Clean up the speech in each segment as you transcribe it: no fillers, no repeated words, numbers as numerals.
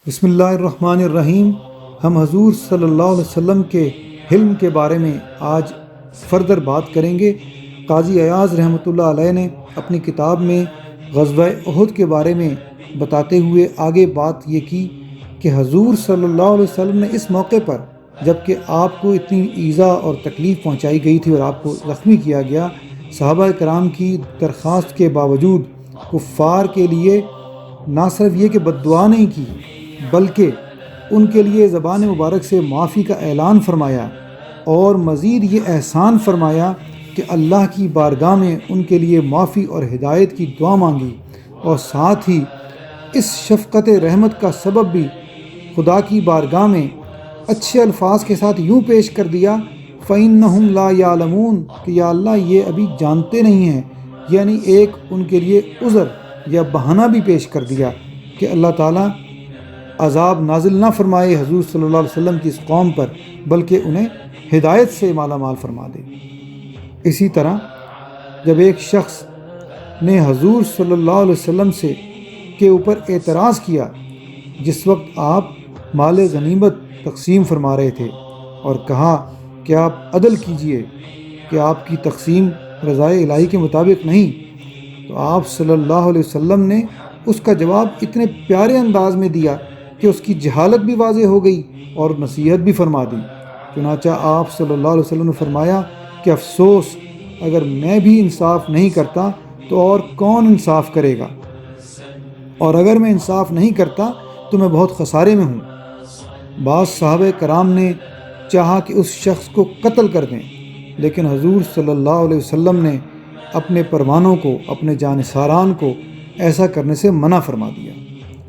بسم اللہ الرحمن الرحیم۔ ہم حضور صلی اللہ علیہ وسلم کے حلم کے بارے میں آج فردر بات کریں گے۔ قاضی ایاز رحمۃ اللہ علیہ نے اپنی کتاب میں غزوہ احد کے بارے میں بتاتے ہوئے آگے بات یہ کی کہ حضور صلی اللہ علیہ وسلم نے اس موقع پر، جب کہ آپ کو اتنی ایذا اور تکلیف پہنچائی گئی تھی اور آپ کو زخمی کیا گیا، صحابہ کرام کی درخواست کے باوجود کفار کے لیے نہ صرف یہ کہ بد دعا نہیں کی، بلکہ ان کے لیے زبان مبارک سے معافی کا اعلان فرمایا اور مزید یہ احسان فرمایا کہ اللہ کی بارگاہ میں ان کے لیے معافی اور ہدایت کی دعا مانگی، اور ساتھ ہی اس شفقت رحمت کا سبب بھی خدا کی بارگاہ میں اچھے الفاظ کے ساتھ یوں پیش کر دیا، فَإِنَّهُمْ لَا يَعْلَمُونَ، کہ یا اللہ یہ ابھی جانتے نہیں ہیں، یعنی ایک ان کے لیے عذر یا بہانہ بھی پیش کر دیا کہ اللہ تعالیٰ عذاب نازل نہ فرمائے حضور صلی اللہ علیہ وسلم کی اس قوم پر، بلکہ انہیں ہدایت سے مالا مال فرما دے۔ اسی طرح جب ایک شخص نے حضور صلی اللہ علیہ وسلم کے اوپر اعتراض کیا جس وقت آپ مال غنیمت تقسیم فرما رہے تھے، اور کہا کہ آپ عدل کیجئے کہ آپ کی تقسیم رضائے الہی کے مطابق نہیں، تو آپ صلی اللہ علیہ وسلم نے اس کا جواب اتنے پیارے انداز میں دیا کہ اس کی جہالت بھی واضح ہو گئی اور نصیحت بھی فرما دی۔ چنانچہ آپ صلی اللہ علیہ وسلم نے فرمایا کہ افسوس، اگر میں بھی انصاف نہیں کرتا تو اور کون انصاف کرے گا، اور اگر میں انصاف نہیں کرتا تو میں بہت خسارے میں ہوں۔ بعض صحابہ کرام نے چاہا کہ اس شخص کو قتل کر دیں، لیکن حضور صلی اللہ علیہ وسلم نے اپنے پروانوں کو، اپنے جانثاران کو ایسا کرنے سے منع فرما دیا۔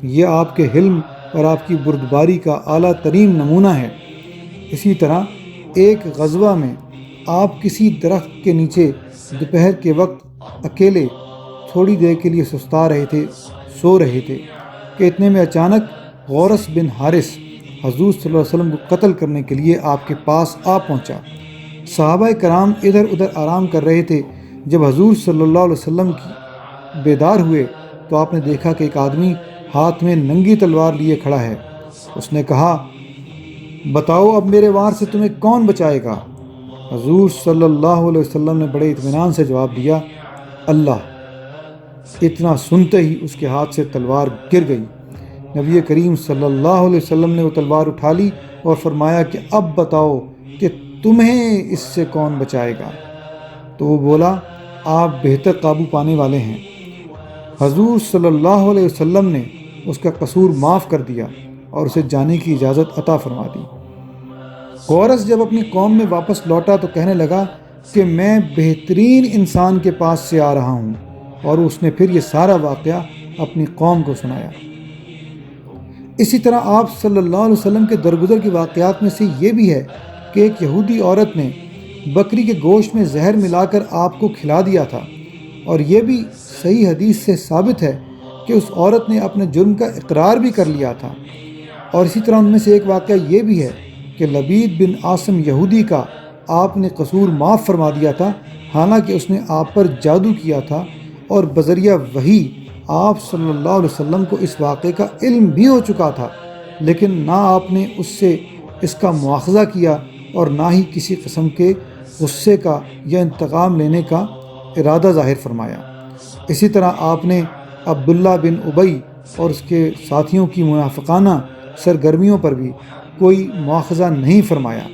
یہ آپ کے حلم اور آپ کی بردباری کا اعلیٰ ترین نمونہ ہے۔ اسی طرح ایک غزوہ میں آپ کسی درخت کے نیچے دوپہر کے وقت اکیلے تھوڑی دیر کے لیے سو رہے تھے کہ اتنے میں اچانک غورث بن حارث حضور صلی اللہ علیہ وسلم کو قتل کرنے کے لیے آپ کے پاس آ پہنچا۔ صحابہ کرام ادھر ادھر آرام کر رہے تھے، جب حضور صلی اللہ علیہ وسلم بیدار ہوئے تو آپ نے دیکھا کہ ایک آدمی ہاتھ میں ننگی تلوار لیے کھڑا ہے۔ اس نے کہا، بتاؤ اب میرے وار سے تمہیں کون بچائے گا؟ حضور صلی اللہ علیہ وسلم نے بڑے اطمینان سے جواب دیا، اللہ۔ اتنا سنتے ہی اس کے ہاتھ سے تلوار گر گئی۔ نبی کریم صلی اللہ علیہ وسلم نے وہ تلوار اٹھا لی اور فرمایا کہ اب بتاؤ کہ تمہیں اس سے کون بچائے گا؟ تو وہ بولا، آپ بہتر قابو پانے والے ہیں۔ حضور صلی اللہ علیہ وسلم نے اس کا قصور معاف کر دیا اور اسے جانے کی اجازت عطا فرما دی۔ غورث جب اپنی قوم میں واپس لوٹا تو کہنے لگا کہ میں بہترین انسان کے پاس سے آ رہا ہوں، اور اس نے پھر یہ سارا واقعہ اپنی قوم کو سنایا۔ اسی طرح آپ صلی اللہ علیہ وسلم کے درگزر کے واقعات میں سے یہ بھی ہے کہ ایک یہودی عورت نے بکری کے گوشت میں زہر ملا کر آپ کو کھلا دیا تھا، اور یہ بھی صحیح حدیث سے ثابت ہے کہ اس عورت نے اپنے جرم کا اقرار بھی کر لیا تھا۔ اور اسی طرح ان میں سے ایک واقعہ یہ بھی ہے کہ لبید بن عاصم یہودی کا آپ نے قصور معاف فرما دیا تھا، حالانکہ اس نے آپ پر جادو کیا تھا، اور بذریعہ وحی آپ صلی اللہ علیہ وسلم کو اس واقعے کا علم بھی ہو چکا تھا، لیکن نہ آپ نے اس سے اس کا مواخذہ کیا اور نہ ہی کسی قسم کے غصے کا یا انتقام لینے کا ارادہ ظاہر فرمایا۔ اسی طرح آپ نے عبداللہ بن ابی اور اس کے ساتھیوں کی منافقانہ سرگرمیوں پر بھی کوئی مواخذہ نہیں فرمایا،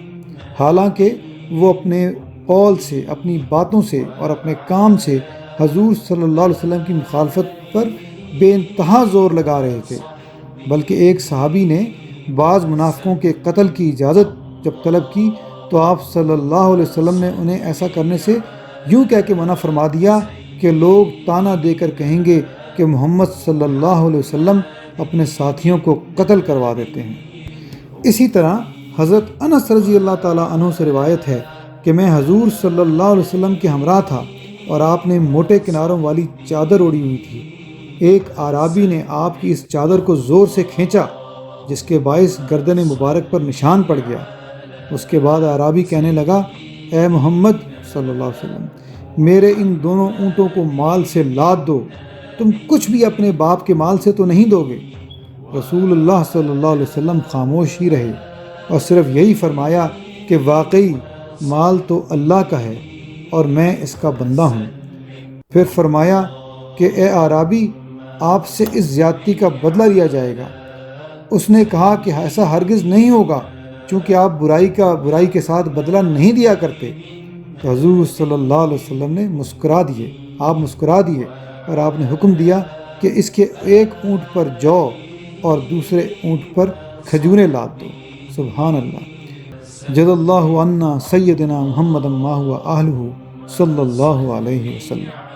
حالانکہ وہ اپنے قول سے، اپنی باتوں سے اور اپنے کام سے حضور صلی اللہ علیہ وسلم کی مخالفت پر بے انتہا زور لگا رہے تھے۔ بلکہ ایک صحابی نے بعض منافقوں کے قتل کی اجازت جب طلب کی تو آپ صلی اللہ علیہ وسلم نے انہیں ایسا کرنے سے یوں کہہ کے منع فرما دیا کہ لوگ طعنہ دے کر کہیں گے کہ محمد صلی اللہ علیہ وسلم اپنے ساتھیوں کو قتل کروا دیتے ہیں۔ اسی طرح حضرت انس رضی اللہ تعالیٰ عنہ سے روایت ہے کہ میں حضور صلی اللہ علیہ وسلم کے ہمراہ تھا اور آپ نے موٹے کناروں والی چادر اوڑھی ہوئی تھی۔ ایک اعرابی نے آپ کی اس چادر کو زور سے کھینچا، جس کے باعث گردن مبارک پر نشان پڑ گیا۔ اس کے بعد اعرابی کہنے لگا، اے محمد صلی اللہ علیہ وسلم، میرے ان دونوں اونٹوں کو مال سے لاد دو، تم کچھ بھی اپنے باپ کے مال سے تو نہیں دو گے؟ رسول اللہ صلی اللہ علیہ وسلم خاموش ہی رہے اور صرف یہی فرمایا کہ واقعی مال تو اللہ کا ہے اور میں اس کا بندہ ہوں۔ پھر فرمایا کہ اے اعرابی، آپ سے اس زیادتی کا بدلہ لیا جائے گا۔ اس نے کہا کہ ایسا ہرگز نہیں ہوگا، چونکہ آپ برائی کے ساتھ بدلہ نہیں دیا کرتے۔ تو حضور صلی اللہ علیہ وسلم نے مسکرا دیے اور آپ نے حکم دیا کہ اس کے ایک اونٹ پر جو اور دوسرے اونٹ پر کھجوریں لاد دو۔ سبحان اللہ۔ جزا اللہ عنا سیدنا محمد ما هو اہلہ صلی اللہ علیہ وسلم۔